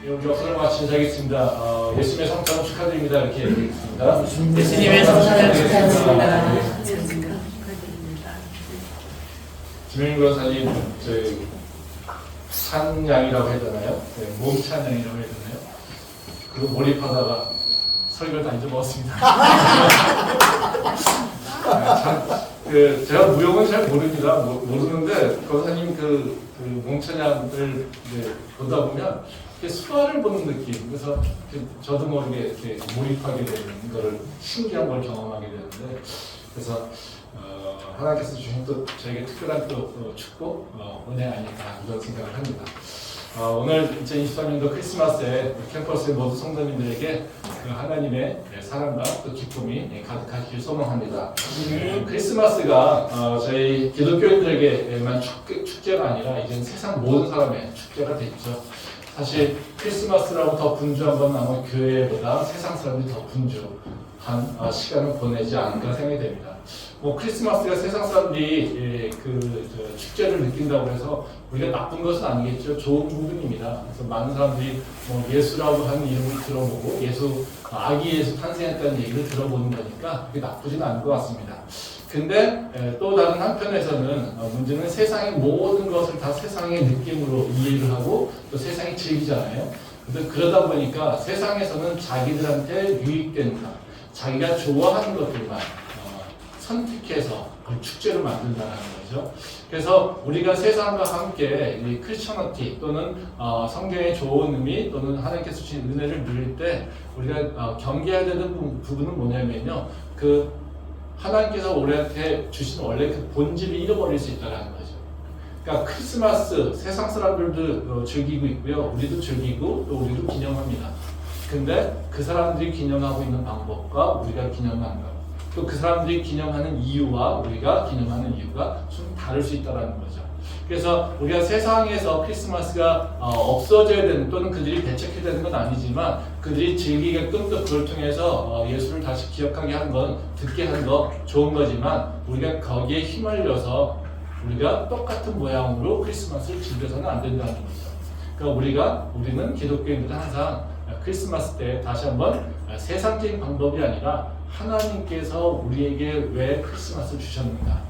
여기 역사를 마치도록 하겠습니다. 예수님의 성탄 축하드립니다. 이렇게 얘기했습니다. 예수님의 성탄을 축하드립니다. 김영인 변호사님, 저희 찬양이라고 해야 되나요? 네, 몸 찬양이라고 해야 되나요? 그거 몰입하다가 설교를 다 잊어먹었습니다. 제가 무용은 잘 모릅니다. 모르는데 변호사님 몸 찬양을 보다 보면 수화를 보는 느낌. 그래서 저도 모르게 이렇게 몰입하게 되는 거를 신기한 걸 경험하게 되는데, 그래서 하나님께서 주신 또 저에게 특별한 또 축복, 은혜 아닐까 이런 생각을 합니다. 오늘 2023년도 크리스마스에 캠퍼스의 모든 성도님들에게 그 하나님의 사랑과 또 기쁨이 가득하길 소망합니다. 크리스마스가 저희 기독교인들에게만 축제가 아니라 이제 세상 모든 사람의 축제가 됐죠. 사실 크리스마스라고 더 분주한 건 아마 교회보다 세상 사람들이 더 분주한 시간을 보내지 않을까 생각이 됩니다. 크리스마스가 세상 사람들이 축제를 느낀다고 해서 우리가 나쁜 것은 아니겠죠. 좋은 부분입니다. 그래서 많은 사람들이 예수라고 하는 이름을 들어보고 아기 예수 탄생했다는 얘기를 들어보는 거니까 그게 나쁘진 않은 것 같습니다. 근데 또 다른 한편에서는 문제는 세상의 모든 것을 다 세상의 느낌으로 이해를 하고 또 세상이 즐기잖아요. 근데 그러다 보니까 세상에서는 자기들한테 유익되는 것, 자기가 좋아하는 것들만 선택해서 축제를 만든다는 거죠. 그래서 우리가 세상과 함께 이 크리스천어티 또는 성경의 좋은 의미 또는 하나님께서 주신 은혜를 누릴 때 우리가 경계해야 되는 부분은 뭐냐면요. 하나님께서 우리한테 주신 원래 그 본질을 잃어버릴 수 있다는 거죠. 그러니까 크리스마스 세상 사람들도 즐기고 있고요. 우리도 즐기고 또 우리도 기념합니다. 근데 그 사람들이 기념하고 있는 방법과 우리가 기념하는 것, 또 그 사람들이 기념하는 이유와 우리가 기념하는 이유가 좀 다를 수 있다는 거죠. 그래서 우리가 세상에서 크리스마스가 없어져야 되는 또는 그들이 배척해야 되는 건 아니지만 그들이 즐기게끔 또 그걸 통해서 예수를 다시 기억하게 하는 건 듣게 하는 거 좋은 거지만 우리가 거기에 휘말려서 우리가 똑같은 모양으로 크리스마스를 즐겨서는 안 된다는 거죠. 그러니까 우리는 기독교인들은 항상 크리스마스 때 다시 한번 세상적인 방법이 아니라 하나님께서 우리에게 왜 크리스마스를 주셨는가,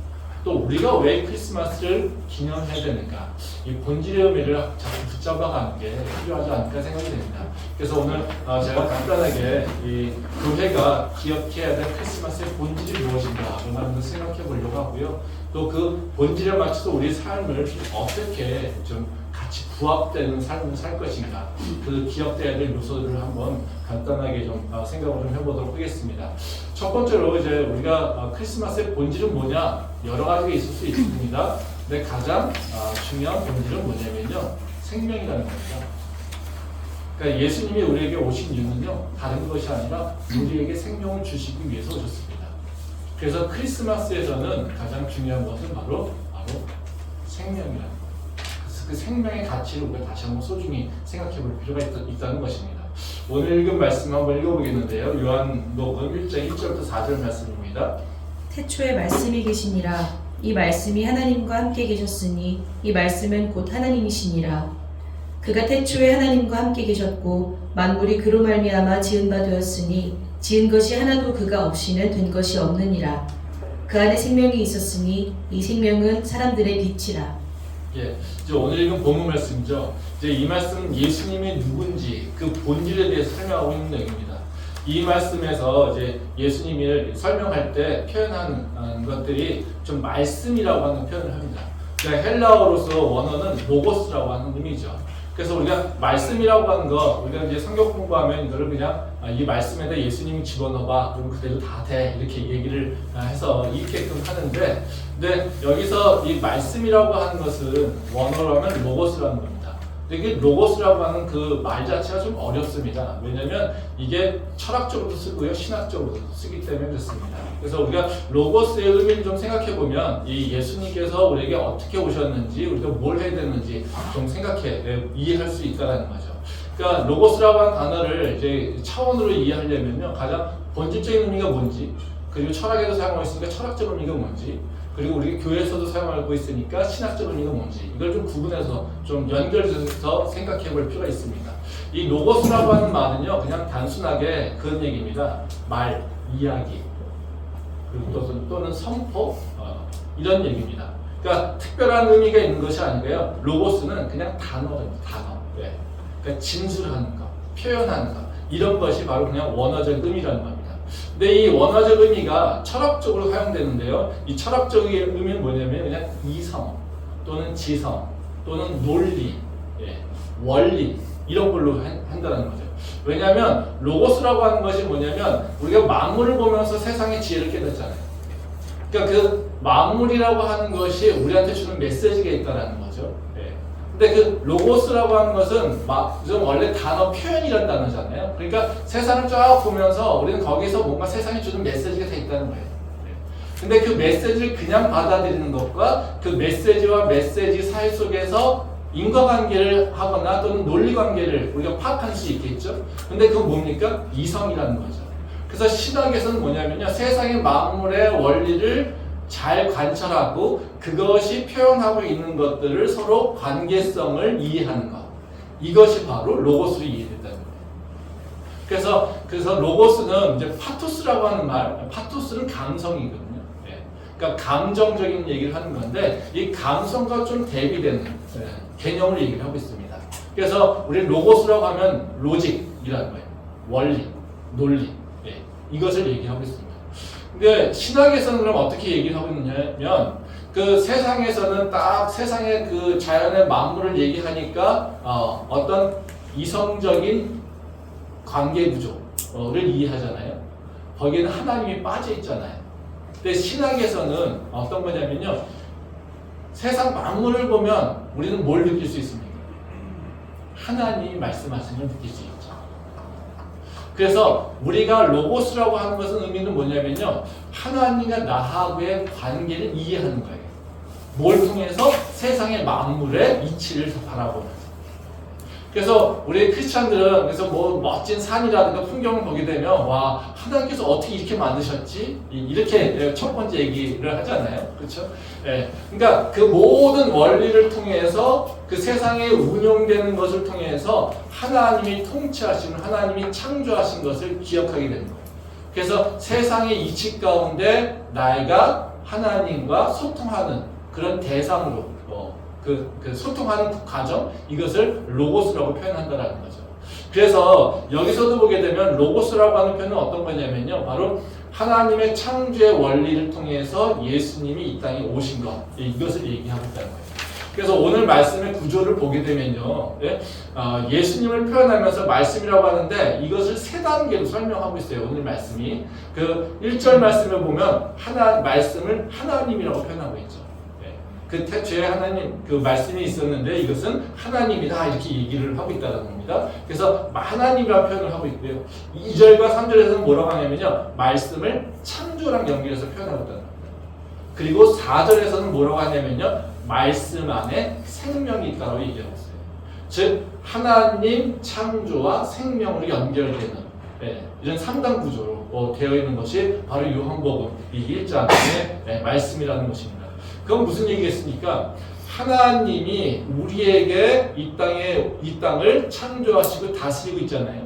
또 우리가 왜 크리스마스를 기념해야 되는가, 이 본질의 의미를 자꾸 붙잡아가는 게 필요하지 않을까 생각이 됩니다. 그래서 오늘 제가 간단하게 이 교회가 기억해야 될 크리스마스의 본질이 무엇인가 그런 생각해 보려고 하고요. 또 그 본질에 맞춰서 우리 삶을 어떻게 좀 같이 부합되는 삶을 살 것인가, 그 기억돼야 될 요소들을 한번 간단하게 좀 생각을 좀 해보도록 하겠습니다. 첫 번째로 이제 우리가 크리스마스의 본질은 뭐냐, 여러 가지가 있을 수 있습니다. 근데 가장 중요한 본질은 뭐냐면요, 생명이라는 겁니다. 그러니까 예수님이 우리에게 오신 이유는요, 다른 것이 아니라 우리에게 생명을 주시기 위해서 오셨습니다. 그래서 크리스마스에서는 가장 중요한 것은 바로 생명이라는 거예요. 그 생명의 가치를 우리가 다시 한번 소중히 생각해 볼 필요가 있다는 것입니다. 오늘 읽은 말씀 한번 읽어보겠는데요. 요한복음 1장 1절부터 4절 말씀입니다. 태초에 말씀이 계시니라. 이 말씀이 하나님과 함께 계셨으니 이 말씀은 곧 하나님이시니라. 그가 태초에 하나님과 함께 계셨고 만물이 그로 말미암아 지은 바 되었으니 지은 것이 하나도 그가 없이는 된 것이 없느니라. 그 안에 생명이 있었으니 이 생명은 사람들의 빛이라. 예, 이제 오늘 읽은 본문 말씀이죠. 이제 이 말씀은 예수님이 누군지 그 본질에 대해서 설명하고 있는 내용입니다. 이 말씀에서 이제 예수님을 설명할 때 표현하는 것들이 좀 말씀이라고 하는 표현을 합니다. 그러니까 헬라어로서 원어는 로고스라고 하는 의미죠. 그래서 우리가 말씀이라고 하는 거, 우리가 이제 성경 공부하면 이거를 그냥 이 말씀에다 예수님이 집어넣어봐, 그럼 그대로 다 돼, 이렇게 얘기를 해서 읽게끔 하는데, 근데 여기서 이 말씀이라고 하는 것은 원어로 하면 로고스라는 겁니다. 이게 로고스라고 하는 그 말 자체가 좀 어렵습니다. 왜냐면 이게 철학적으로도 쓰고요, 신학적으로도 쓰기 때문에 그렇습니다. 그래서 우리가 로고스의 의미를 좀 생각해 보면 이 예수님께서 우리에게 어떻게 오셨는지, 우리가 뭘 해야 되는지 좀 이해할 수 있다는 거죠. 그러니까 로고스라고 하는 단어를 이제 차원으로 이해하려면요, 가장 본질적인 의미가 뭔지, 그리고 철학에도 사용하고 있으니까 철학적 의미가 뭔지, 그리고 우리 교회에서도 사용하고 있으니까 신학적 의미가 뭔지 이걸 좀 구분해서 좀 연결해서 생각해 볼 필요가 있습니다. 이 로고스라고 하는 말은요, 그냥 단순하게 그런 얘기입니다. 말, 이야기, 그리고 또는 선포, 이런 얘기입니다. 그러니까 특별한 의미가 있는 것이 아니고요. 로고스는 그냥 단어입니다. 단어. 네. 그러니까 진술하는 것, 표현하는 것, 이런 것이 바로 그냥 원어적 의미라는 겁니다. 근데 이 원어적 의미가 철학적으로 사용되는데요. 이 철학적 의미는 뭐냐면 그냥 이성 또는 지성 또는 논리, 원리 이런 걸로 한다는 거죠. 왜냐하면 로고스라고 하는 것이 뭐냐면 우리가 만물을 보면서 세상의 지혜를 깨닫잖아요. 그러니까 그 만물이라고 하는 것이 우리한테 주는 메시지가 있다는 거죠. 근데 그 로고스라고 하는 것은 좀 원래 단어 표현이라는 단어잖아요. 그러니까 세상을 쫙 보면서 우리는 거기서 뭔가 세상에 주는 메시지가 돼 있다는 거예요. 근데 그 메시지를 그냥 받아들이는 것과 그 메시지와 메시지 사이 속에서 인과관계를 하거나 또는 논리관계를 우리가 파악할 수 있겠죠. 근데 그건 뭡니까? 이성이라는 거죠. 그래서 신학에서는 뭐냐면요, 세상의 만물의 원리를 잘 관찰하고 그것이 표현하고 있는 것들을 서로 관계성을 이해하는 것, 이것이 바로 로고스로 이해된다는 거예요. 그래서 로고스는 이제 파토스라고 하는 말, 파토스는 감성이거든요. 그러니까 감정적인 얘기를 하는 건데 이 감성과 좀 대비되는 개념을 얘기를 하고 있습니다. 그래서 우리 로고스라고 하면 로직이라는 거예요. 원리, 논리, 이것을 얘기하고 있습니다. 근데 신학에서는 그럼 어떻게 얘기를 하고 있느냐면 그 세상에서는 딱 세상의 그 자연의 만물을 얘기하니까 어떤 이성적인 관계 구조를 이해하잖아요. 거기에는 하나님이 빠져 있잖아요. 근데 신학에서는 어떤 거냐면요, 세상 만물을 보면 우리는 뭘 느낄 수 있습니까? 하나님이 말씀하시는 걸 느낄 수 있죠. 그래서 우리가 로고스라고 하는 것은 의미는 뭐냐면요, 하나님과 나하고의 관계를 이해하는 거예요. 뭘 통해서? 세상의 만물의 이치를 바라보면서. 그래서 우리 크리스찬들은 그래서 뭐 멋진 산이라든가 풍경을 보게 되면 와, 하나님께서 어떻게 이렇게 만드셨지? 이렇게 첫 번째 얘기를 하잖아요. 그렇죠? 그러니까 그 모든 원리를 통해서 그 세상에 운영되는 것을 통해서 하나님이 통치하시는, 하나님이 창조하신 것을 기억하게 되는 거예요. 그래서 세상의 이치 가운데 나이가 하나님과 소통하는 그런 대상으로 그 소통하는 과정, 이것을 로고스라고 표현한다는 거죠. 그래서 여기서도 보게 되면 로고스라고 하는 표현은 어떤 거냐면요, 바로 하나님의 창조의 원리를 통해서 예수님이 이 땅에 오신 것, 이것을 얘기하고 있다는 거예요. 그래서 오늘 말씀의 구조를 보게 되면요, 예수님을 표현하면서 말씀이라고 하는데 이것을 세 단계로 설명하고 있어요. 오늘 말씀이 그 1절 말씀을 보면 말씀을 하나님이라고 표현하고 있죠. 그 태초에 하나님 그 말씀이 있었는데 이것은 하나님이다, 이렇게 얘기를 하고 있다는 겁니다. 그래서 하나님이라는 표현을 하고 있고요. 2절과 3절에서는 뭐라고 하냐면요, 말씀을 창조랑 연결해서 표현하고 있다는 겁니다. 그리고 4절에서는 뭐라고 하냐면요, 말씀 안에 생명이 있다고 얘기하고 있어요. 즉 하나님 창조와 생명으로 연결되는 이런 3단 구조로 되어 있는 것이 바로 요한복음 이 1장의 말씀이라는 것입니다. 그건 무슨 얘기겠습니까? 하나님이 우리에게 이 땅을 창조하시고 다스리고 있잖아요.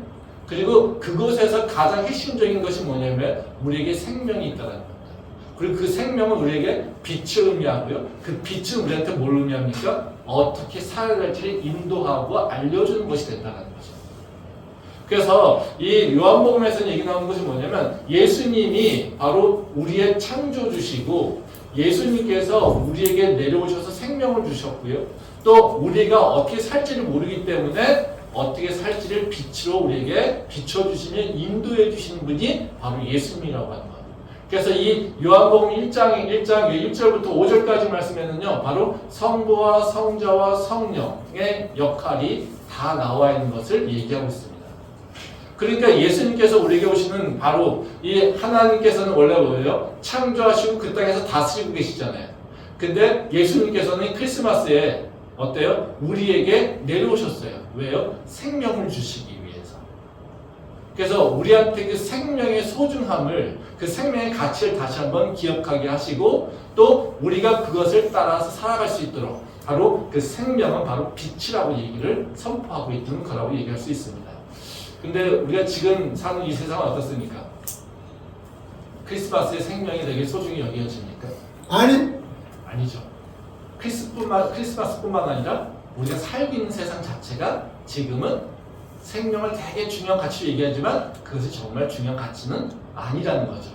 그리고 그곳에서 가장 핵심적인 것이 뭐냐면 우리에게 생명이 있다는 겁니다. 그리고 그 생명은 우리에게 빛을 의미하고요. 그 빛은 우리한테 뭘 의미합니까? 어떻게 살아야 될지를 인도하고 알려주는 것이 된다는 거죠. 그래서 이 요한복음에서 얘기 나오는 것이 뭐냐면 예수님이 바로 우리의 창조주시고 예수님께서 우리에게 내려오셔서 생명을 주셨고요. 또 우리가 어떻게 살지를 모르기 때문에 어떻게 살지를 빛으로 우리에게 비춰주시며 인도해 주시는 분이 바로 예수님이라고 하는 거예요. 그래서 이 요한복음 1장 1절부터 5절까지 말씀에는요, 바로 성부와 성자와 성령의 역할이 다 나와 있는 것을 얘기하고 있습니다. 그러니까 예수님께서 우리에게 오시는 바로 이 하나님께서는 원래 뭐예요? 창조하시고 그 땅에서 다스리고 계시잖아요. 근데 예수님께서는 크리스마스에 어때요? 우리에게 내려오셨어요. 왜요? 생명을 주시기 위해서. 그래서 우리한테 그 생명의 소중함을, 그 생명의 가치를 다시 한번 기억하게 하시고, 또 우리가 그것을 따라서 살아갈 수 있도록 바로 그 생명은 바로 빛이라고 얘기를 선포하고 있는 거라고 얘기할 수 있습니다. 근데 우리가 지금 사는 이 세상은 어떻습니까? 크리스마스의 생명이 되게 소중히 여겨집니까? 아니죠. 크리스마스뿐만 아니라 우리가 살고 있는 세상 자체가 지금은 생명을 되게 중요한 가치로 얘기하지만 그것이 정말 중요한 가치는 아니라는 거죠.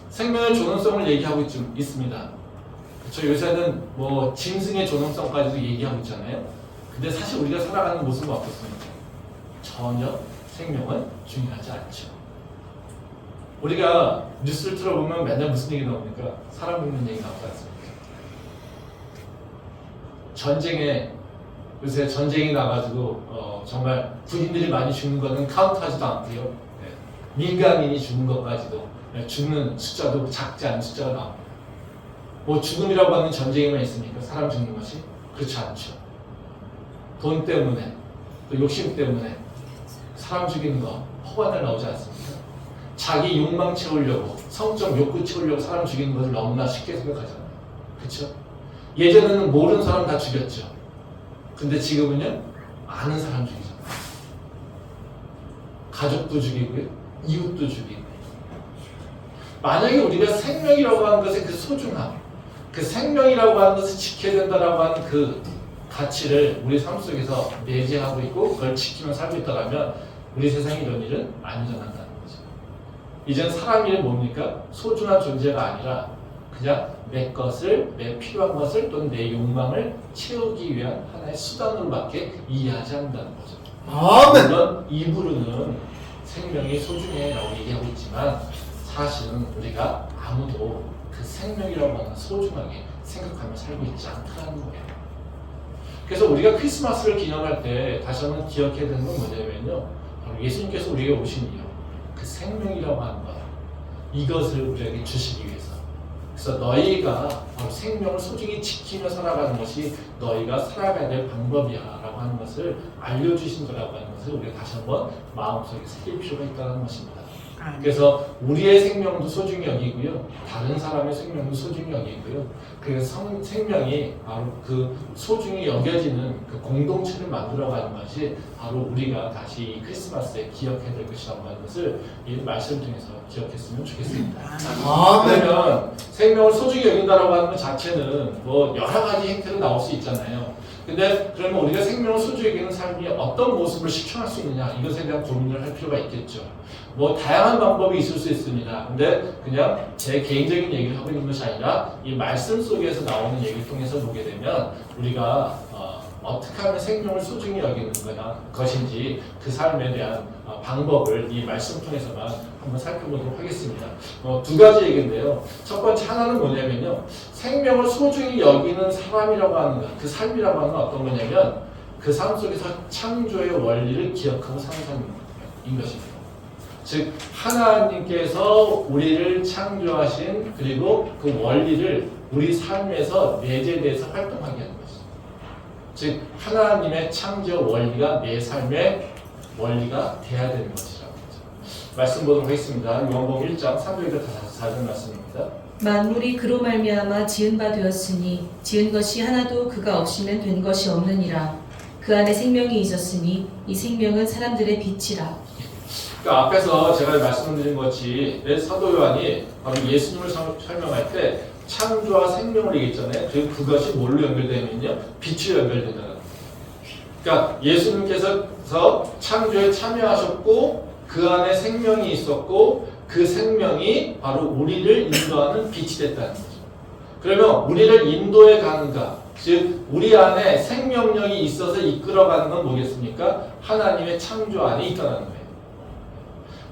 생명의 존엄성을 얘기하고 있습니다. 그렇죠? 요새는 뭐 짐승의 존엄성까지도 얘기하고 있잖아요. 근데 사실 우리가 살아가는 모습은 어떻습니까? 전혀 생명은 중요하지 않죠. 우리가 뉴스를 틀어보면 맨날 무슨 얘기 나옵니까? 사람 죽는 얘기 나오지 않습니까? 요새 전쟁이 나가지고 정말 군인들이 많이 죽는 거는 카운트하지도 않고요. 네. 민간인이 죽는 것까지도 죽는 숫자도 작지 않은 숫자가 나옵니다. 뭐 죽음이라고 하는 전쟁에만 있습니까? 사람 죽는 것이? 그렇지 않죠. 돈 때문에 또 욕심 때문에 사람 죽이는 거 허관을 나오지 않습니까? 자기 욕망 채우려고, 성적 욕구 채우려고 사람 죽이는 것을 너무나 쉽게 생각하잖아요. 그렇죠? 예전에는 모르는 사람 다 죽였죠. 근데 지금은요, 아는 사람 죽이잖아요. 가족도 죽이고요, 이웃도 죽이고. 만약에 우리가 생명이라고 하는 것의 그 소중함, 그 생명이라고 하는 것을 지켜야 된다라고 하는 그 가치를 우리 삶 속에서 내재하고 있고 그걸 지키며 살고 있다면 우리 세상에 이런 일은 안 일어난다는 거죠. 이젠 사람 일은 뭡니까? 소중한 존재가 아니라 그냥 내 것을, 내 필요한 것을 또는 내 욕망을 채우기 위한 하나의 수단으로밖에 이해하지 않는다는 거죠. 물론 입으로는 생명이 소중해라고 얘기하고 있지만 사실은 우리가 아무도 그 생명이라고 하는 소중하게 생각하며 살고 있지 않다는 거예요. 그래서 우리가 크리스마스를 기념할 때 다시 한번 기억해야 되는 건 뭐냐면요, 바로 예수님께서 우리에게 오신 이유, 그 생명이라고 하는 것, 이것을 우리에게 주시기 위해서. 그래서 너희가 바로 생명을 소중히 지키며 살아가는 것이 너희가 살아가야 될 방법이야 라고 하는 것을 알려주신 거라고 하는 것을 우리가 다시 한번 마음속에 새길 필요가 있다는 것입니다. 그래서 우리의 생명도 소중히 여기고요, 다른 사람의 생명도 소중히 여기고요, 그 생명이 바로 그 소중히 여겨지는 그 공동체를 만들어가는 것이 바로 우리가 다시 이 크리스마스에 기억해야 될 것이라고 하는 것을 이 말씀 중에서 기억했으면 좋겠습니다. 그러면 생명을 소중히 여긴다라고 하는 것 자체는 뭐 여러 가지 행태로 나올 수 있잖아요. 근데 그러면 우리가 생명을 소중히 여기는 삶이 어떤 모습을 실천할 수 있느냐, 이것에 대한 고민을 할 필요가 있겠죠. 뭐 다양한 방법이 있을 수 있습니다. 근데 그냥 제 개인적인 얘기를 하고 있는 것이 아니라 이 말씀 속에서 나오는 얘기를 통해서 보게 되면 우리가 어떻게 하면 생명을 소중히 여기는 것인지 그 삶에 대한 방법을 이 말씀 통해서만 한번 살펴보도록 하겠습니다. 두 가지 얘기인데요. 첫 번째 하나는 뭐냐면요, 생명을 소중히 여기는 사람이라고 하는 것, 그 삶이라고 하는 건 어떤 거냐면 그 삶 속에서 창조의 원리를 기억하고 사는 삶인 것입니다. 즉 하나님께서 우리를 창조하신 그리고 그 원리를 우리 삶에서 내재돼서 활동하게 하는 것이죠. 즉 하나님의 창조 원리가 내 삶의 원리가 돼야 되는 것이라고 하죠. 말씀 보도록 하겠습니다. 요한복음 1장 3절부터 4절 말씀입니다. 만물이 그로 말미암아 지은 바 되었으니 지은 것이 하나도 그가 없이는 된 것이 없느니라. 그 안에 생명이 있었으니 이 생명은 사람들의 빛이라. 그러니까 앞에서 제가 말씀드린 것이 사도 요한이 바로 예수님을 설명할 때 창조와 생명을 얘기했잖아요. 그리고 그것이 뭘로 연결되면요, 빛으로 연결된다는 거예요. 그러니까 예수님께서 창조에 참여하셨고 그 안에 생명이 있었고 그 생명이 바로 우리를 인도하는 빛이 됐다는 거죠. 그러면 우리를 인도해 가는가, 즉 우리 안에 생명력이 있어서 이끌어가는 건 뭐겠습니까? 하나님의 창조 안에 있다는 거예요.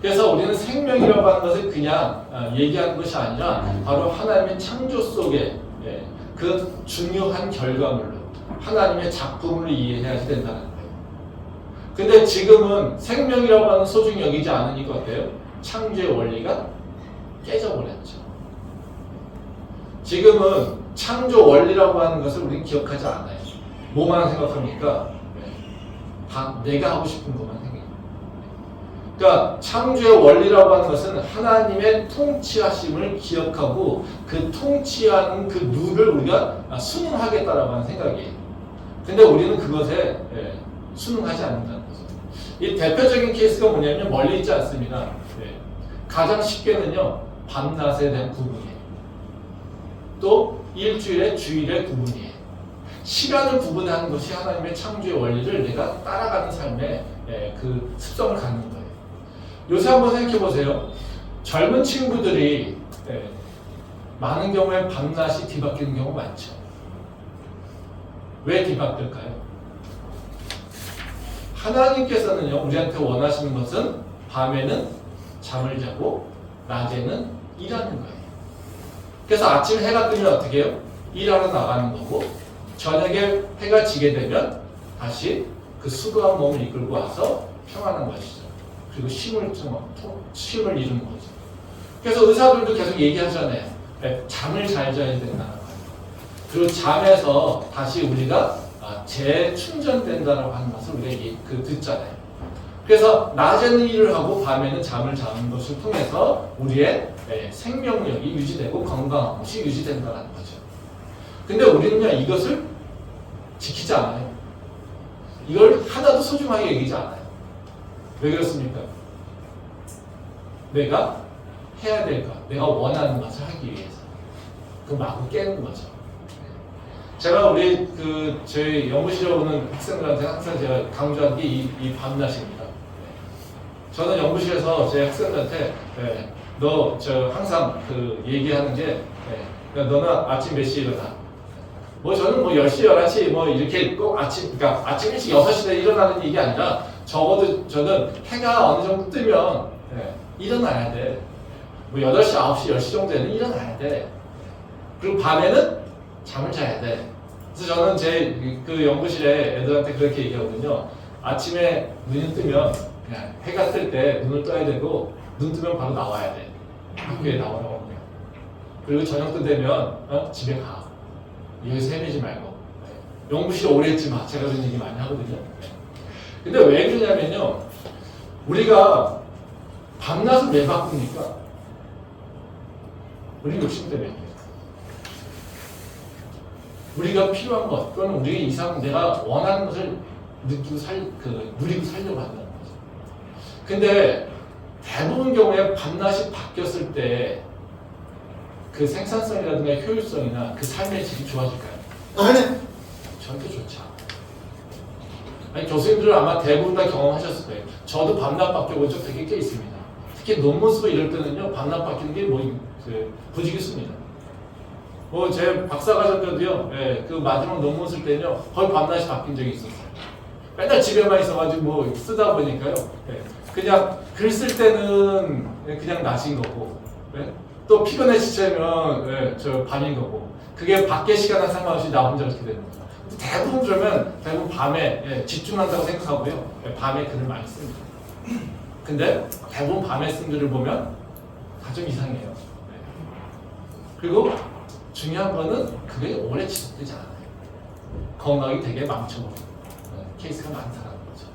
그래서 우리는 생명이라고 하는 것을 그냥 얘기하는 것이 아니라 바로 하나님의 창조 속에 그 중요한 결과물로 하나님의 작품을 이해해야 된다는 거예요. 근데 지금은 생명이라고 하는 소중히 여기지 않으니까 어때요? 창조의 원리가 깨져버렸죠. 지금은 창조 원리라고 하는 것을 우리는 기억하지 않아요. 뭐만 생각합니까? 다 내가 하고 싶은 것만 생각해요. 그러니까 창조의 원리라고 하는 것은 하나님의 통치하심을 기억하고 그 통치하는 그 룰을 우리가 순응하겠다라고 하는 생각이에요. 근데 우리는 그것에 순응하지 않는다는 거죠. 이 대표적인 케이스가 뭐냐면 멀리 있지 않습니다. 가장 쉽게는요, 밤낮에 대한 구분이에요. 또 일주일의 주일의 구분이에요. 시간을 구분하는 것이 하나님의 창조의 원리를 내가 따라가는 삶의 그 습성을 갖는 거예요. 요새 한번 생각해 보세요. 젊은 친구들이 많은 경우에 밤낮이 뒤바뀌는 경우가 많죠. 왜 뒤바뀔까요? 하나님께서는요, 우리한테 원하시는 것은 밤에는 잠을 자고 낮에는 일하는 거예요. 그래서 아침 해가 뜨면 어떻게 해요? 일하러 나가는 거고, 저녁에 해가 지게 되면 다시 그 수고한 몸을 이끌고 와서 평안한 것이죠. 그리고 쉼을 이루는 거죠. 그래서 의사들도 계속 얘기하잖아요. 잠을 잘 자야 된다는 거예요. 그리고 잠에서 다시 우리가 재충전된다라고 하는 것을 우리가 듣잖아요. 그래서 낮에는 일을 하고 밤에는 잠을 자는 것을 통해서 우리의 생명력이 유지되고 건강한 것이 유지된다는 거죠. 근데 우리는요, 이것을 지키지 않아요. 이걸 하나도 소중하게 여기지 않아요. 왜 그렇습니까? 내가 해야 될 것, 내가 원하는 것을 하기 위해서. 그 마구 깨는 거죠. 제가 우리 저희 연구실에 오는 학생들한테 항상 제가 강조한 게 이 밤낮입니다. 저는 연구실에서 제 학생들한테 너 항상 얘기하는 게 너는 아침 몇 시에 일어나? 저는 10시, 11시 이렇게 꼭 그러니까 아침 일찍 6시에 일어나는 얘기 아니라 적어도 저는 해가 어느 정도 뜨면 일어나야 돼. 8시, 9시, 10시 정도에는 일어나야 돼. 그리고 밤에는 잠을 자야 돼. 그래서 저는 제 연구실에 애들한테 그렇게 얘기하거든요. 아침에 눈이 뜨면 그냥 해가 뜰 때 눈을 떠야 되고 눈 뜨면 바로 나와야 돼. 학교에 나오라고 합니다. 그리고 저녁 때 되면 집에 가. 여기서 헤매지 말고. 연구실에 오래 있지 마. 제가 그런 얘기 많이 하거든요. 근데 왜 그러냐면요. 우리가 밤낮을 왜 바꿉니까? 우리 욕심 때문에. 우리가 필요한 것, 또는 우리의 이상 내가 원하는 것을 누리고 살려고 한다는 거죠. 근데 대부분 경우에 밤낮이 바뀌었을 때 그 생산성이라든가 효율성이나 그 삶의 질이 좋아질까요? 절대 좋지 않아요. 아니, 교수님들은 아마 대부분 다 경험하셨을 거예요. 저도 밤낮 바뀌어본 적 되게 꽤 있습니다. 특히 논문 쓰고 이럴 때는요, 밤낮 바뀌는 게 부지기수입니다. 제 박사과정 때도요, 그 마지막 논문 쓸 때는요, 거의 밤낮이 바뀐 적이 있었어요. 맨날 집에만 있어가지고 쓰다 보니까요, 그냥 글 쓸 때는 그냥 낮인 거고, 또 피곤해 지치면 밤인 거고, 그게 밖의 시간과 상관없이 나 혼자 그렇게 되는 거죠. 대부분 그러면 대부분 밤에 집중한다고 생각하고요, 밤에 글을 많이 씁니다. 근데 대부분 밤에 쓴 글을 보면 다 좀 이상해요. 그리고 중요한 거는 그게 오래 지속되지 않아요. 건강이 되게 망쳐버리는 케이스가 많다는 거죠.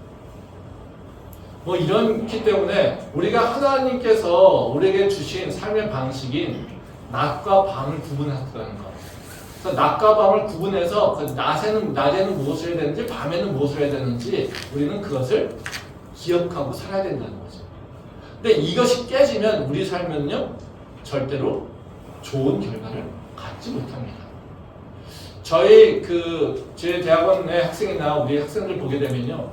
이렇기 때문에 우리가 하나님께서 우리에게 주신 삶의 방식인 낮과 밤을 구분한다는 것. 그래서 낮과 밤을 구분해서 낮에는 무엇을 해야 되는지 밤에는 무엇을 해야 되는지 우리는 그것을 기억하고 살아야 된다는 거죠. 근데 이것이 깨지면 우리 삶은요, 절대로 좋은 결과를 갖지 못합니다. 제 대학원의 학생이나 우리 학생들 보게 되면요,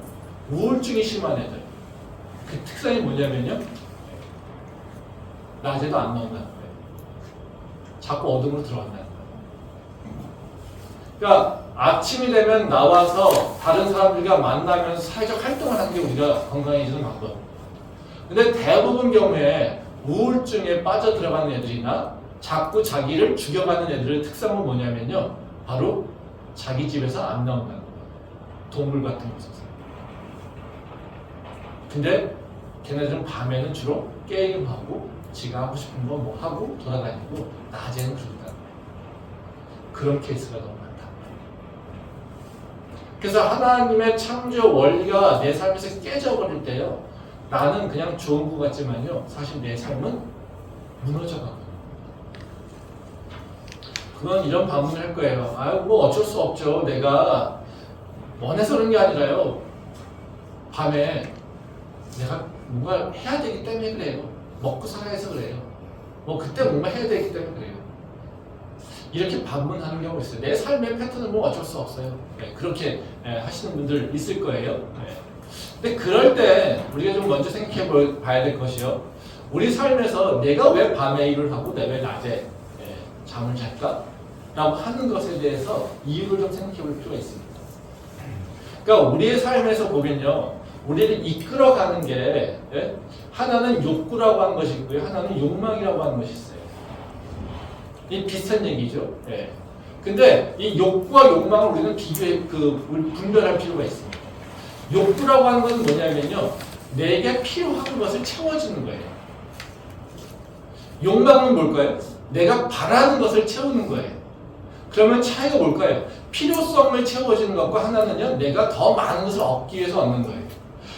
우울증이 심한 애들, 그 특성이 뭐냐면요, 낮에도 안 나온다는 거예요. 자꾸 어둠으로 들어간다는 거예요. 그러니까 아침이 되면 나와서 다른 사람들과 만나면서 사회적 활동을 하는 게 우리가 건강해지는 방법. 근데 대부분 경우에 우울증에 빠져들어가는 애들이나 자꾸 자기를 죽여가는 애들의 특성은 뭐냐면요, 바로 자기 집에서 안 나온다는 거예요. 동물 같은 곳에서. 근데 걔네들은 밤에는 주로 게임하고 지가 하고 싶은 거 하고 돌아다니고 낮에는 그런다는 거예요. 그런 케이스가 너무 많다. 그래서 하나님의 창조 원리가 내 삶에서 깨져버릴 때요, 나는 그냥 좋은 것 같지만요. 사실 내 삶은 무너져가고. 그건 이런 반문을 할 거예요. 아유, 뭐 어쩔 수 없죠. 내가 원해서 그런 게 아니라요. 밤에 내가 뭔가 해야 되기 때문에 그래요. 먹고 살아야 해서 그래요. 뭐 그때 뭔가 해야 되기 때문에 그래요. 이렇게 반문하는 경우가 있어요. 내 삶의 패턴은 뭐 어쩔 수 없어요. 네, 그렇게 하시는 분들 있을 거예요. 네. 근데 그럴 때 우리가 좀 먼저 생각해 봐야 될 것이요. 우리 삶에서 내가 왜 밤에 일을 하고 내가 왜 낮에 잠을 잘까? 라고 하는 것에 대해서 이유를 좀 생각해 볼 필요가 있습니다. 그러니까 우리의 삶에서 보면요. 우리를 이끌어가는 게 하나는 욕구라고 하는 것이 있고요. 하나는 욕망이라고 하는 것이 있어요. 이 비슷한 얘기죠. 예. 근데 이 욕구와 욕망을 우리는 분별할 필요가 있습니다. 욕구라고 하는 것은 뭐냐면요. 내게 필요한 것을 채워주는 거예요. 욕망은 뭘까요? 내가 바라는 것을 채우는 거예요. 그러면 차이가 뭘까요? 필요성을 채워주는 것과 하나는요. 내가 더 많은 것을 얻기 위해서 얻는 거예요.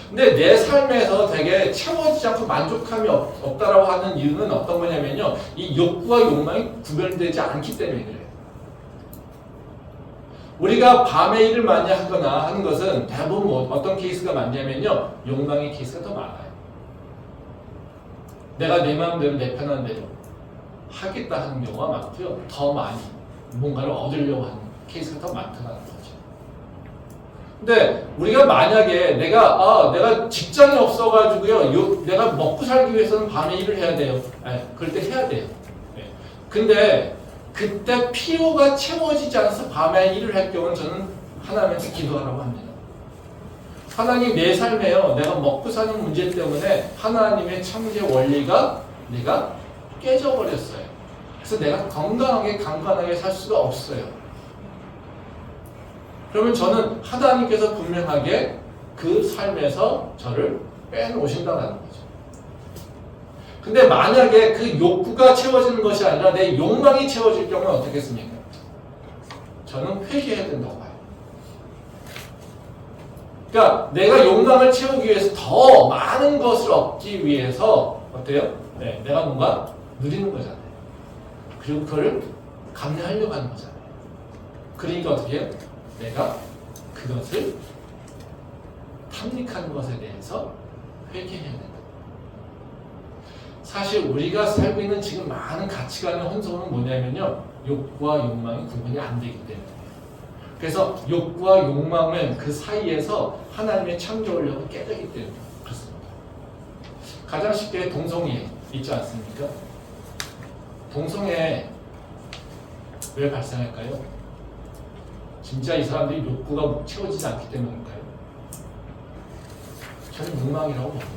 근데 내 삶에서 되게 채워지지 않고 만족감이 없다라고 하는 이유는 어떤 거냐면요. 이 욕구와 욕망이 구별되지 않기 때문에 그래요. 우리가 밤에 일을 많이 하거나 하는 것은 대부분 어떤 케이스가 많냐면요. 욕망의 케이스가 더 많아요. 내가 내 마음대로 내 편한 대로 하겠다 하는 경우가 많고요. 더 많이 뭔가를 얻으려고 하는 케이스가 더 많다는 거죠. 근데 우리가 만약에 내가 직장이 없어가지고요, 내가 먹고 살기 위해서는 밤에 일을 해야 돼요. 그럴 때 해야 돼요. 근데 그때 필요가 채워지지 않아서 밤에 일을 할 경우는 저는 하나님한테 기도하라고 합니다. 하나님 내 삶에요, 내가 먹고 사는 문제 때문에 하나님의 창조 원리가 내가 깨져버렸어요. 그래서 내가 건강하게 강건하게 살 수가 없어요. 그러면 저는 하나님께서 분명하게 그 삶에서 저를 빼놓으신다는 거죠. 근데 만약에 그 욕구가 채워지는 것이 아니라 내 욕망이 채워질 경우는 어떻겠습니까? 저는 회개해야 된다고 봐요. 그러니까 내가 욕망을 채우기 위해서 더 많은 것을 얻기 위해서 어때요? 내가 뭔가 누리는 거잖아요. 그리고 그걸 감내하려고 하는 거잖아요. 그러니까 어떻게 해요? 내가 그것을 탐닉하는 것에 대해서 회개해야 된다. 사실 우리가 살고 있는 지금 많은 가치관의 혼선은 뭐냐면요. 욕구와 욕망이 구분이 안 되기 때문에. 그래서 욕구와 욕망은 그 사이에서 하나님의 창조 원리가 깨지기 때문에 그렇습니다. 가장 쉽게 동성애 있지 않습니까? 동성애 왜 발생할까요? 진짜 이 사람들이 욕구가 채워지지 않기 때문일까요? 저는 욕망이라고 봅니다.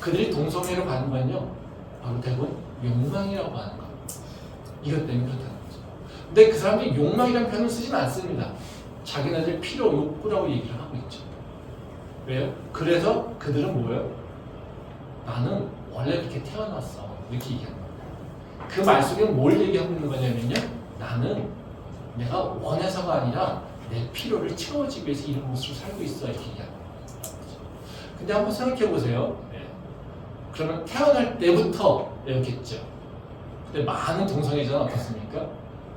그들이 동성애로 가는 건요, 바로 대부분 욕망이라고 하는 것. 이것 때문에 그렇다는 거죠. 근데 그 사람들이 욕망이라는 표현을 쓰지는 않습니다. 자기네들 필요, 욕구라고 얘기를 하고 있죠. 왜요? 그래서 그들은 뭐예요? 나는 원래 그렇게 태어났어. 이렇게 얘기하는 거예요. 그 말 속에 뭘 얘기하고 있는 거냐면요, 나는 내가 원해서가 아니라 내 필요를 채워지기 위해서 이런 모습을 살고 있어. 이렇게 얘기하는 거죠. 근데 한번 생각해 보세요. 그러면 태어날 때부터 이렇겠죠. 근데 많은 동성애자는 어떻습니까?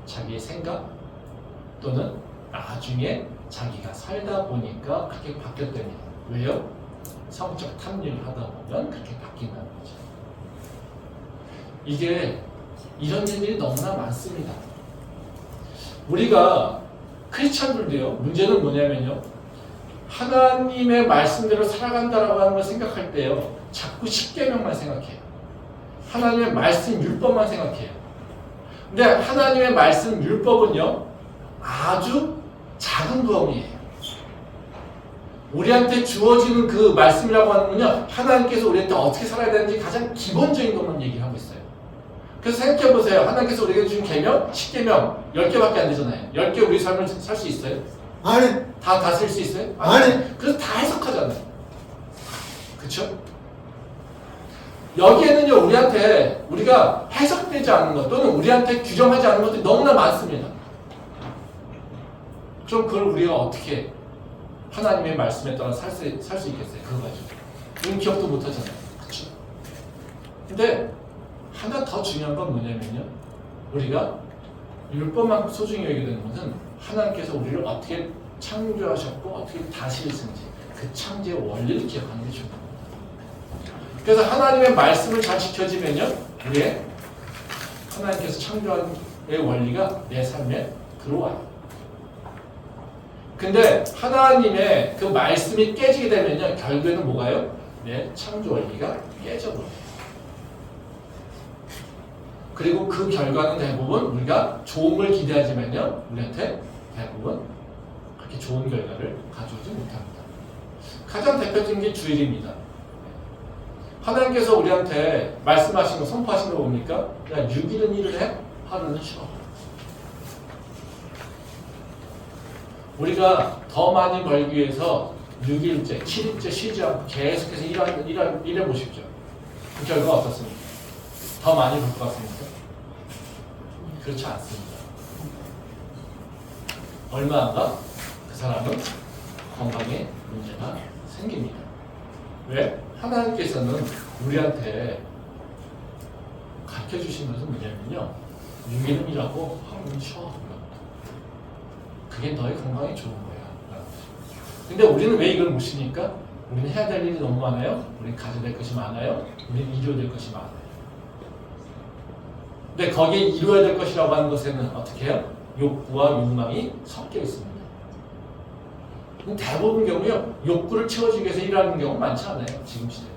자기의 생각 또는 나중에 자기가 살다 보니까 그렇게 바뀌었답니다. 왜요? 성적 탐닉을 하다 보면 그렇게 바뀐다는 거죠. 이게 이런 일들이 너무나 많습니다. 우리가 크리스찬들도요, 문제는 뭐냐면요, 하나님의 말씀대로 살아간다라고 하는 걸 생각할 때요, 자꾸 십계명만 생각해요. 하나님의 말씀 율법만 생각해요. 근데 하나님의 말씀 율법은요, 아주 작은 부분이에요. 우리한테 주어지는 그 말씀이라고 하는 건요, 하나님께서 우리한테 어떻게 살아야 되는지 가장 기본적인 것만 얘기하고 있어요. 그래서 생각해 보세요. 하나님께서 우리에게 주신 계명, 10계명 10개밖에 안 되잖아요. 10개 우리 삶을 살 수 있어요? 아니. 다 쓸 수 있어요? 아니. 그래서 다 해석하잖아요. 그렇죠? 여기에는요, 우리가 해석되지 않는 것 또는 우리한테 규정하지 않는 것들이 너무나 많습니다. 그럼 그걸 우리가 어떻게 하나님의 말씀에 따라 살 수 있겠어요? 그거 가지고. 우리는 기억도 못 하잖아요. 그쵸? 근데 하나 더 중요한 건 뭐냐면요. 우리가 율법만큼 소중히 여기게 되는 것은 하나님께서 우리를 어떻게 창조하셨고 어떻게 다스리신지 그 창조의 원리를 기억하는 게 중요합니다. 그래서 하나님의 말씀을 잘 지켜지면요. 우리의 하나님께서 창조한 원리가 내 삶에 들어와요. 근데 하나님의 그 말씀이 깨지게 되면요. 결국에는 뭐가요? 내 창조 원리가 깨져버려요. 그리고 그 결과는 대부분 우리가 좋은 걸 기대하지만요. 우리한테 대부분 그렇게 좋은 결과를 가져오지 못합니다. 가장 대표적인 게 주일입니다. 하나님께서 우리한테 말씀하신 거, 선포하신 거 뭡니까? 야, 6일은 일을 해, 하루는 쉬어. 우리가 더 많이 벌기 위해서 6일째, 7일째 쉬지 않고 계속해서 일해 보십시오. 그 결과 어떻습니까? 더 많이 벌 것 같습니까? 그렇지 않습니다. 얼마 안 가? 그 사람은 건강에 문제가 생깁니다. 왜? 하나님께서는 우리한테 가르쳐 주신 것은 뭐냐면요. 6일은 일하고 하루는 쉬어. 그게 너의 건강에 좋은 거야. 근데 우리는 왜 이걸 못 쉬니까? 우리는 해야 될 일이 너무 많아요. 우리는 가져야 될 것이 많아요. 우리는 이루어야 될 것이 많아요. 근데 거기에 이루어야 될 것이라고 하는 것에는 어떻게 해요? 욕구와 욕망이 섞여 있습니다. 대부분 경우요. 욕구를 채워주기 위해서 일하는 경우 많지 않아요. 지금 시대에.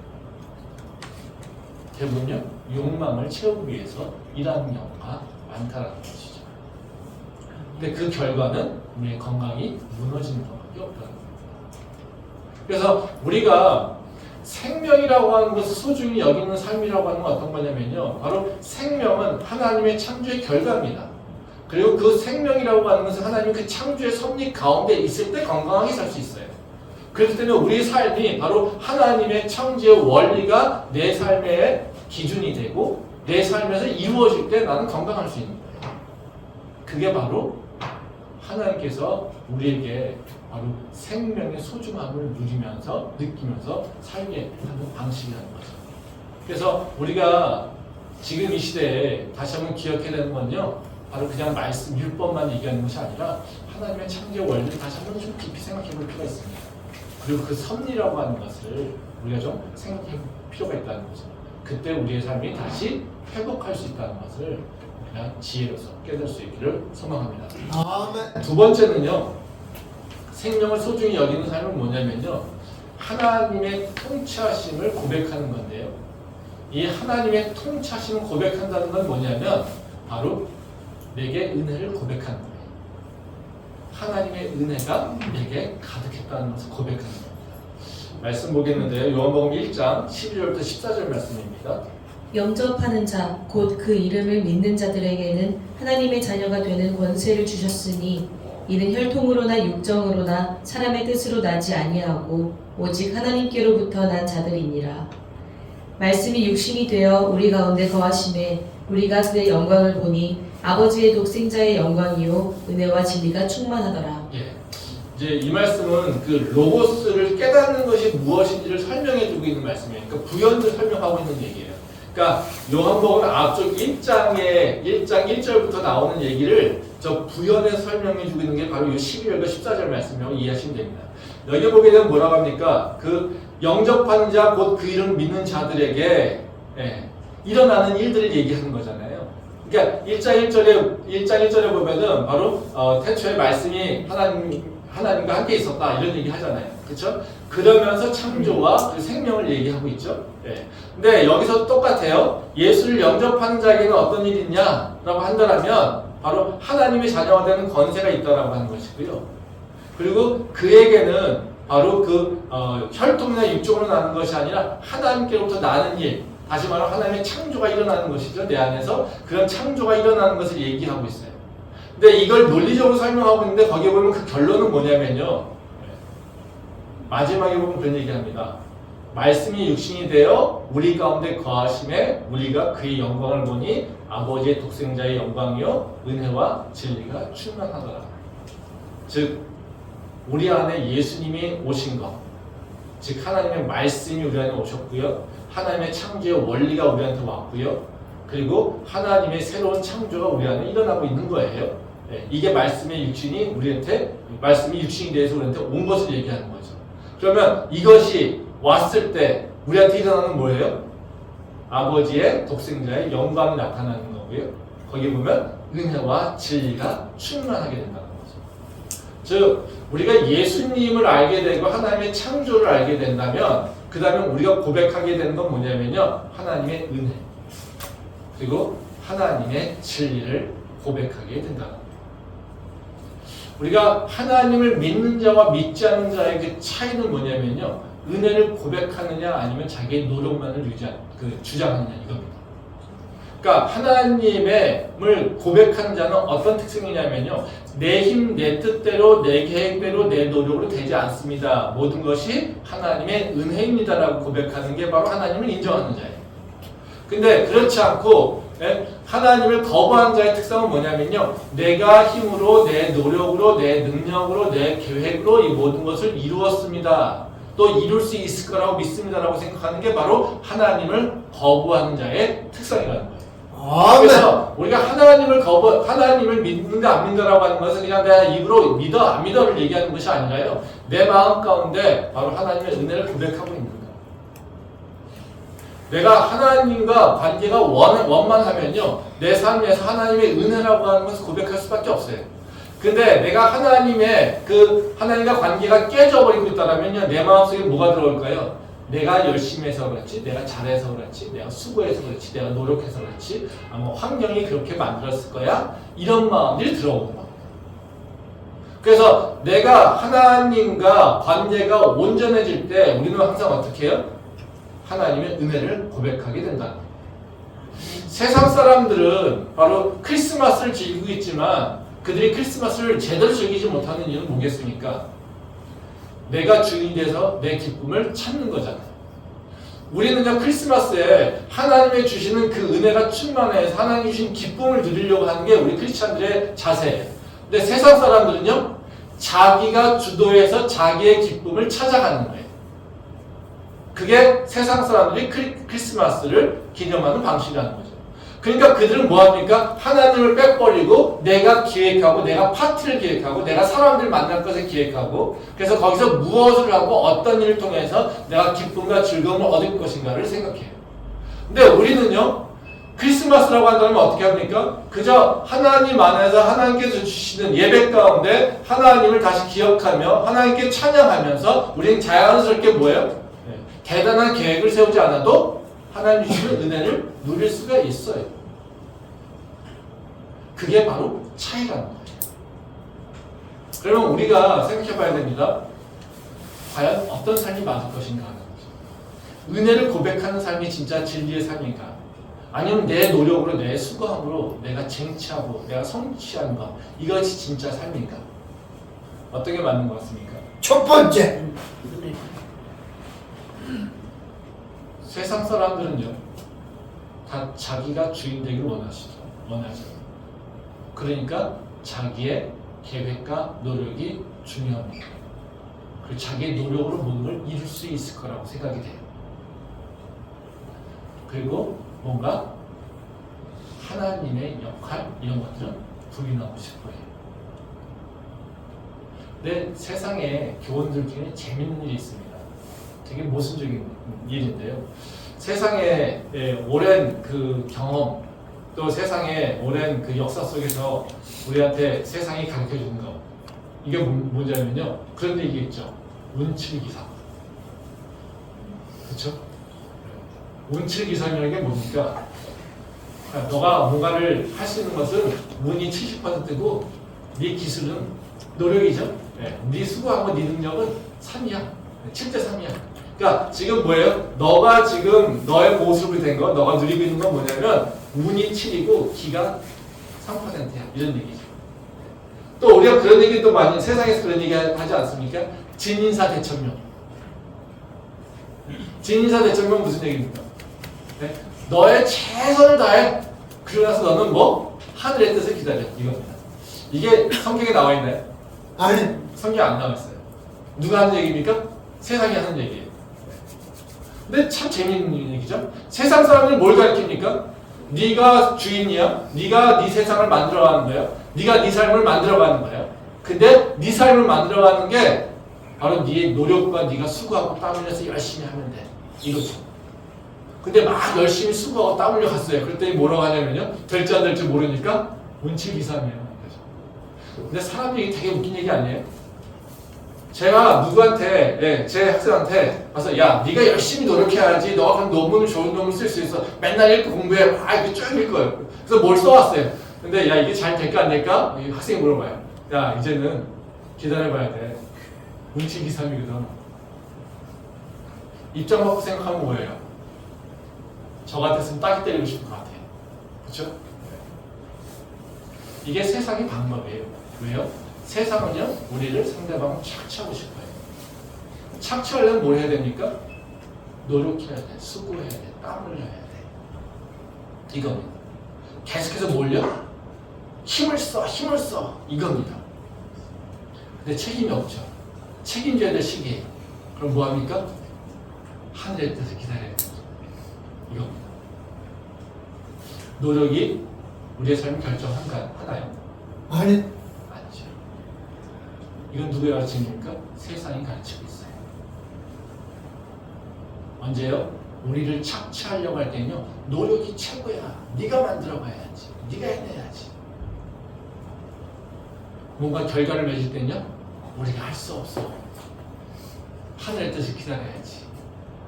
대부분요. 욕망을 채우기 위해서 일하는 경우가 많다는 것이죠. 근데 그 결과는 우리의 건강이 무너지는 것밖에 없다는 거예요. 그래서 우리가 생명이라고 하는 것을 소중히 여기는 삶이라고 하는 건 어떤 거냐면요. 바로 생명은 하나님의 창조의 결과입니다. 그리고 그 생명이라고 하는 것은 하나님 그 창조의 섭리 가운데 있을 때 건강하게 살 수 있어요. 그렇기 때문에 우리의 삶이 바로 하나님의 창조의 원리가 내 삶의 기준이 되고 내 삶에서 이루어질 때 나는 건강할 수 있는 거예요. 그게 바로 하나님께서 우리에게 바로 생명의 소중함을 누리면서 느끼면서 살게 하는 방식이라는 거죠. 그래서 우리가 지금 이 시대에 다시 한번 기억해야 되는 건요. 바로 그냥 말씀, 율법만 얘기하는 것이 아니라 하나님의 창조의 원리를 다시 한번 좀 깊이 생각해 볼 필요가 있습니다. 그리고 그 섭리라고 하는 것을 우리가 좀 생각해 볼 필요가 있다는 거죠. 그때 우리의 삶이 다시 회복할 수 있다는 것을 그냥 지혜로서 깨달을 수 있기를 소망합니다. 아멘. 두 번째는요. 생명을 소중히 여기는 삶은 뭐냐면요. 하나님의 통치하심을 고백하는 건데요. 이 하나님의 통치하심을 고백한다는 건 뭐냐면 바로 내게 은혜를 고백하는 거예요. 하나님의 은혜가 내게 가득했다는 것을 고백하는 겁니다. 말씀 보겠는데요. 요한복음 1장 11절부터 14절 말씀입니다. 영접하는 자, 곧 그 이름을 믿는 자들에게는 하나님의 자녀가 되는 권세를 주셨으니 이는 혈통으로나 육정으로나 사람의 뜻으로 나지 아니하고 오직 하나님께로부터 난 자들이니라. 말씀이 육신이 되어 우리 가운데 거하심에 우리가 그의 영광을 보니 아버지의 독생자의 영광이요 은혜와 진리가 충만하더라. 예. 이제 이 말씀은 그 로고스를 깨닫는 것이 무엇인지를 설명해 주고 있는 말씀이에요. 그러니까 부연을 설명하고 있는 얘기예요. 그러니까 요한복음 앞쪽 1장에 1장 1절부터 나오는 얘기를 저 부연에서 설명해 주고 있는 게 바로 이 12절과 14절 말씀이라고 이해하시면 됩니다. 여기 보게 되면 뭐라고 합니까? 그 영접하는 자 곧 그 이름 믿는 자들에게 일어나는 일들을 얘기하는 거잖아요. 그러니까 1장 1절에 보면은 바로 태초에 말씀이 하나님과 함께 있었다 이런 얘기 하잖아요. 그렇죠? 그러면서 창조와 그 생명을 얘기하고 있죠. 예. 근데 여기서 똑같아요. 예수를 영접하는 자에게는 어떤 일이 있냐라고 한다면 바로 하나님의 자녀가 되는 권세가 있다라고 하는 것이고요. 그리고 그에게는 바로 그 혈통이나 육종으로 나는 것이 아니라 하나님께로부터 나는 일, 다시 말하면 하나님의 창조가 일어나는 것이죠. 내 안에서 그런 창조가 일어나는 것을 얘기하고 있어요. 근데 이걸 논리적으로 설명하고 있는데 거기에 보면 그 결론은 뭐냐면요. 마지막에 보면 그런 얘기합니다. 말씀이 육신이 되어 우리 가운데 거하심에 우리가 그의 영광을 보니 아버지의 독생자의 영광이요 은혜와 진리가 충만하더라. 즉 우리 안에 예수님이 오신 것, 즉 하나님의 말씀이 우리 안에 오셨고요. 하나님의 창조의 원리가 우리한테 왔고요. 그리고 하나님의 새로운 창조가 우리 안에 일어나고 있는 거예요. 네, 이게 말씀의 육신이 우리한테, 말씀이 육신이 돼서 우리한테 온 것을 얘기하는 거죠. 그러면 이것이 왔을 때 우리한테 일어나는 뭐예요? 아버지의 독생자의 영광이 나타나는 거고요. 거기 보면 은혜와 진리가 충만하게 된다는 거죠. 즉 우리가 예수님을 알게 되고 하나님의 창조를 알게 된다면 그 다음에 우리가 고백하게 되는 건 뭐냐면요. 하나님의 은혜 그리고 하나님의 진리를 고백하게 된다는 거예요. 우리가 하나님을 믿는 자와 믿지 않는 자의 그 차이는 뭐냐면요. 은혜를 고백하느냐 아니면 자기의 노력만을 주장하느냐 이겁니다. 그러니까 하나님을 고백하는 자는 어떤 특징이냐면요. 내 힘, 내 뜻대로, 내 계획대로, 내 노력으로 되지 않습니다. 모든 것이 하나님의 은혜입니다라고 고백하는 게 바로 하나님을 인정하는 자예요. 근데 그렇지 않고 하나님을 거부하는 자의 특성은 뭐냐면요. 내가 힘으로, 내 노력으로, 내 능력으로, 내 계획으로 이 모든 것을 이루었습니다. 또 이룰 수 있을 거라고 믿습니다라고 생각하는 게 바로 하나님을 거부하는 자의 특성이라는 거예요. 그래서 우리가 하나님을 믿는다 안 믿는다라고 하는 것은 그냥 내가 입으로 믿어 안 믿어를 얘기하는 것이 아니라요. 내 마음 가운데 바로 하나님의 은혜를 고백하고 있는 거예요. 내가 하나님과 관계가 원만하면요. 내 삶에서 하나님의 은혜라고 하는 것을 고백할 수밖에 없어요. 근데 내가 하나님과 관계가 깨져버리고 있다면요. 내 마음속에 뭐가 들어올까요? 내가 열심히 해서 그렇지, 내가 잘해서 그렇지, 내가 수고해서 그렇지, 내가 노력해서 그렇지, 아마 환경이 그렇게 만들었을 거야. 이런 마음들이 들어오는 겁니다. 그래서 내가 하나님과 관계가 온전해질 때 우리는 항상 어떻게 해요? 하나님의 은혜를 고백하게 된다. 세상 사람들은 바로 크리스마스를 즐기고 있지만 그들이 크리스마스를 제대로 즐기지 못하는 이유는 뭐겠습니까? 내가 주인이 돼서 내 기쁨을 찾는 거잖아요. 우리는요 크리스마스에 하나님의 주시는 그 은혜가 충만해서 하나님이 주신 기쁨을 누리려고 하는 게 우리 크리스찬들의 자세예요. 근데 세상 사람들은요 자기가 주도해서 자기의 기쁨을 찾아가는 거예요. 그게 세상 사람들이 크리스마스를 기념하는 방식이라는 거죠. 그러니까 그들은 뭐합니까? 하나님을 빼버리고 내가 기획하고 내가 파티를 기획하고 내가 사람들 만날 것을 기획하고 그래서 거기서 무엇을 하고 어떤 일을 통해서 내가 기쁨과 즐거움을 얻을 것인가를 생각해요. 근데 우리는요 크리스마스라고 한다면 어떻게 합니까? 그저 하나님 안에서 하나님께서 주시는 예배 가운데 하나님을 다시 기억하며 하나님께 찬양하면서 우리는 자연스럽게 뭐예요? 대단한 계획을 세우지 않아도 하나님 주시는 은혜를 누릴 수가 있어요. 그게 바로 차이라는 거예요. 그러면 우리가 생각해 봐야 됩니다. 과연 어떤 삶이 맞을 것인가 하는 거죠. 은혜를 고백하는 삶이 진짜 진리의 삶인가? 아니면 내 노력으로, 내 수고함으로 내가 쟁취하고 내가 성취하는 것 이것이 진짜 삶인가? 어떤 게 맞는 것 같습니까? 첫 번째 세상 사람들은요 다 자기가 주인 되길 원하죠. 그러니까 자기의 계획과 노력이 중요합니다. 그리고 자기의 노력으로 모든 걸 이룰 수 있을 거라고 생각이 돼요. 그리고 뭔가 하나님의 역할 이런 것들은 부인하고 싶어 해요. 근데 세상에 교원들 중에 재밌는 일이 있습니다. 되게 모순적인 일인데요. 세상에 오랜 그 경험 또 세상의 오랜 그 역사 속에서 우리한테 세상이 가르쳐주는 거 이게 뭐냐면요. 그런 얘기 있죠. 운칠기상. 그렇죠? 운칠기상이라는 게 뭡니까? 너가 뭔가를 할 수 있는 것은 운이 70%고 네 기술은 노력이죠. 네 수고하고 네 능력은 3이야. 7대 3이야. 그러니까 지금 뭐예요? 너가 지금 너의 모습이 된 거, 너가 누리고 있는 건 뭐냐면 운이 7이고 기가 3%야. 이런 얘기죠. 또 우리가 그런 얘기 또 많이 세상에서 그런 얘기 하지 않습니까? 진인사 대천명. 진인사 대천명 무슨 얘기입니까? 네? 너의 최선을 다해. 그러고 나서 너는 뭐? 하늘의 뜻을 기다려. 이겁니다. 이게 성경에 나와 있나요? 아니 성경 안 나와 있어요. 누가 하는 얘기입니까? 세상이 하는 얘기예요. 근데 참 재미있는 얘기죠. 세상 사람들 뭘 가르칩니까? 네가 주인이야. 네가 네 세상을 만들어가는 거야. 네가 네 삶을 만들어가는 거야. 근데 네 삶을 만들어가는 게 바로 네 노력과 네가 수고하고 땀 흘려서 열심히 하면 돼. 이거죠. 근데 막 열심히 수고하고 땀 흘려 갔어요. 그랬더니 뭐라고 하냐면요. 될지 안 될지 모르니까 운치기삼이에요. 근데 사람 얘기 되게 웃긴 얘기 아니에요? 제가 누구한테, 제 학생한테 와서 야, 네가 열심히 노력해야지. 너가 그럼 논문을 좋은 논문을 쓸 수 있어. 맨날 읽고 공부해. 이렇게 쭉 읽어요. 그래서 뭘 써왔어요. 근데 야, 이게 잘 될까 안 될까? 학생이 물어봐요. 야, 이제는 기다려봐야 돼. 운치기삼이거든. 입장 바꿔 생각하면 뭐예요? 저 같았으면 따기 때리고 싶을 것 같아요. 그렇죠? 이게 세상의 방법이에요. 왜요? 세상은요, 우리를 상대방을 착취하고 싶어요. 착취하려면 뭘 해야 됩니까? 노력해야 돼, 수고해야 돼, 땀 흘려야 돼. 이겁니다. 계속해서 몰려? 힘을 써, 힘을 써. 이겁니다. 근데 책임이 없죠. 책임져야 될 시기에. 그럼 뭐 합니까? 하늘의 뜻을 기다려야 돼요. 이겁니다. 노력이 우리의 삶을 결정하나요? 아니, 아니죠. 이건 누가 가르칩니까? 세상이 가르치고 있어요. 언제요? 우리를 착취하려고 할 때는요, 노력이 최고야. 네가 만들어가야지. 네가 해내야지. 뭔가 결과를 맺을 때는요, 우리가 할 수 없어. 하늘의 뜻을 기다려야지.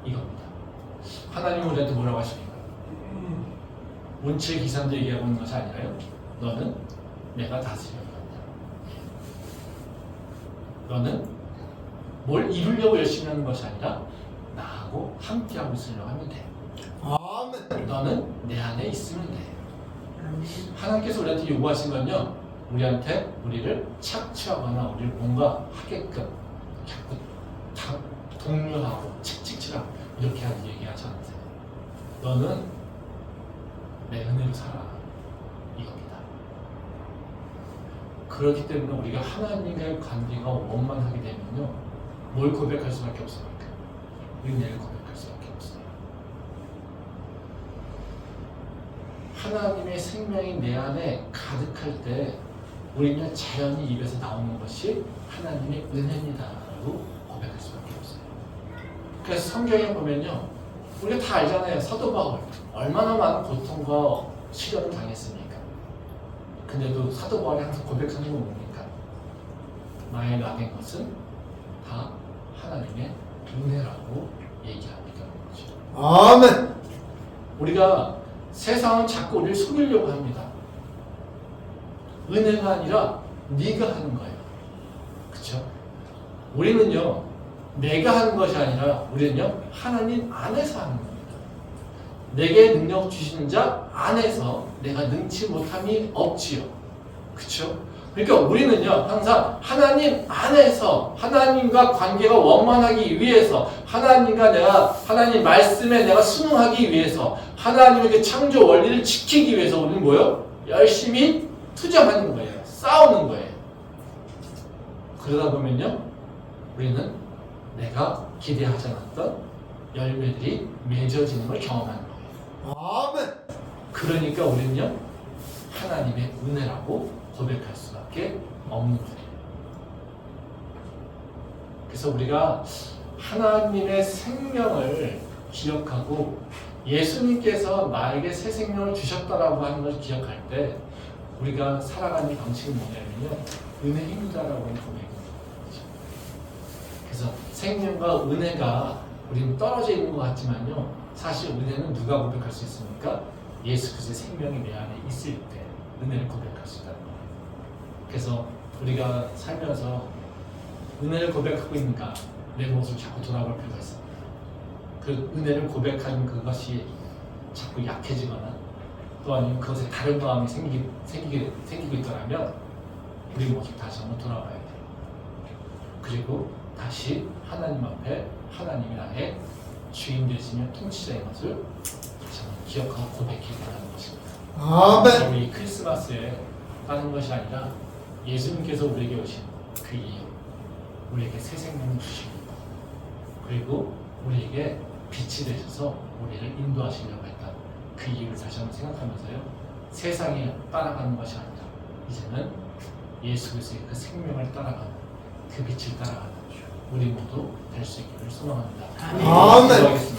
이겁니다. 하나님은 우리한테 뭐라고 하십니까? 운치의 기산도 얘기하고 있는 것이 아니라요. 너는 내가 다스려야 한다. 너는 뭘 이루려고 열심히 하는 것이 아니라 나하고 함께하고 있으려고 하면 돼. 아멘. 너는 내 안에 있으면 돼. 하나님께서 우리한테 요구하신 건요, 우리한테 우리를 착취하거나 우리를 뭔가 하게끔 자꾸 독려하고 책찍질하고 이렇게 하는 얘기하지 않으세요. 너는 내 은혜로 살아. 이겁니다. 그렇기 때문에 우리가 하나님과의 관계가 원만하게 되면요, 뭘 고백할 수밖에 없습니까? 은혜를 고백할 수밖에 없어요. 하나님의 생명이 내 안에 가득할 때 우리는 자연히 입에서 나오는 것이 하나님의 은혜입니다라고 고백할 수밖에 없어요. 그래서 성경에 보면요, 우리가 다 알잖아요. 사도 바울 얼마나 많은 고통과 시련을 당했습니까? 근데도 사도 바울이 항상 고백하는 건 뭡니까? 나의 나된 것은 다 하나님의 은혜라고 얘기하니까 그렇죠. 아멘. 우리가 세상은 자꾸 우리를 속이려고 합니다. 은혜가 아니라 네가 하는 거예요. 그렇죠? 우리는요, 내가 하는 것이 아니라 우리는요, 하나님 안에서 하는 겁니다. 내게 능력 주시는 자 안에서 내가 능치 못함이 없지요. 그렇죠? 그러니까 우리는요, 항상 하나님 안에서 하나님과 관계가 원만하기 위해서, 하나님 말씀에 내가 순응하기 위해서, 하나님의 창조 원리를 지키기 위해서 우리는 뭐요? 열심히 투쟁하는 거예요. 싸우는 거예요. 그러다 보면요, 우리는 내가 기대하지 않았던 열매들이 맺어지는 걸 경험하는 거예요. 아멘. 그러니까 우리는요, 하나님의 은혜라고 고백할 수밖에 없는 거예요. 그래서 우리가 하나님의 생명을 기억하고 예수님께서 나에게 새 생명을 주셨다라고 하는 걸 기억할 때 우리가 살아가는 방식이 뭐냐면요, 은혜입니다라고 하는 고백입니다. 그래서 생명과 은혜가 우리는 떨어져 있는 것 같지만요, 사실 은혜는 누가 고백할 수 있습니까? 예수 그리스도의 생명이 내 안에 있을 때 은혜를 고백할 수 있다는 거예요. 그래서 우리가 살면서 은혜를 고백하고 있는가, 내 모습을 자꾸 돌아볼 필요가 있습니다. 그 은혜를 고백하는 그것이 자꾸 약해지거나 또 아니면 그것에 다른 마음이 생기고 있더라면 우리 모습 다시 한번 돌아봐야 돼요. 그리고 다시 하나님 앞에 하나님이 나의 주인 되시며 통치자인 것을 다시 한번 기억하고 고백해야 된다는 것입니다. 아멘. 우리 크리스마스에 하는 것이 아니라 예수님께서 우리에게 오신 그 이유, 우리에게 새 생명을 주시고 그리고 우리에게 빛이 되셔서 우리를 인도하시려고 했던 그 이유를 다시 한번 생각하면서요. 세상에 따라가는 것이 아니라 이제는 예수 그리스도의 그 생명을 따라가는 그 빛을 따라가는 우리 모두 될 수 있기를 소망합니다. 아멘. 기도하겠습니다.